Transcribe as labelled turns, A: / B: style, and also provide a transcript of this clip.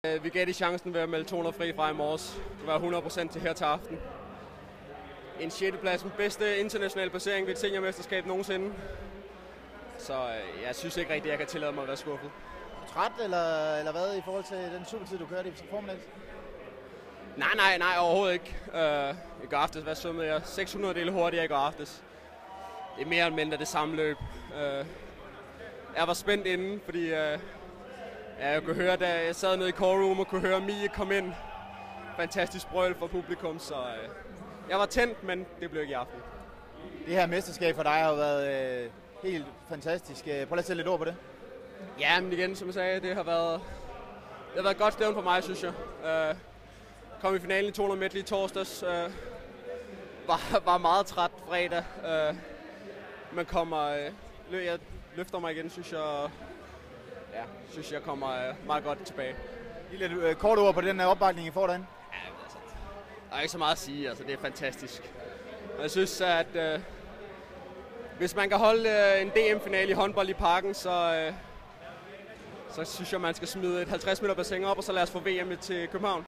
A: Vi gav de chancen ved at melde 200 fri fra i morges. Det var 100% til her til aften. En 6. plads, den bedste internationale placering ved et seniormesterskab nogensinde. Så jeg synes ikke rigtigt, at jeg kan tillade mig at være skuffet.
B: Træt eller hvad i forhold til den supertid, du kørte i formiddags?
A: Nej, overhovedet ikke. I går aftes, hvad svømmede jeg? 600 dele hurtigere i går aftes. Det er mere eller mindre det samme løb. Jeg var spændt inden, fordi jeg kunne høre, da jeg sad nede i core room og kunne høre Mie komme ind. Fantastisk brøl for publikum, så jeg var tændt, men det blev ikke i aften.
B: Det her mesterskab for dig har jo været helt fantastisk. Prøv lige at sætte lidt ord på det.
A: Ja, men igen, som jeg sagde, det har været et godt stævn for mig, synes jeg. Kom i finalen i 200 meter i torsdags. Var meget træt fredag. Men jeg løfter mig igen, synes jeg. Ja, synes jeg kommer meget godt tilbage.
B: Lige lidt kort ord på den opbakning, I får derinde.
A: Ja, altså, der er ikke så meget at sige, altså det er fantastisk. Jeg synes, at hvis man kan holde en DM-finale i håndbold i Parken, så synes jeg, man skal smide et 50 meter bassin op, og så lad os få VM til København.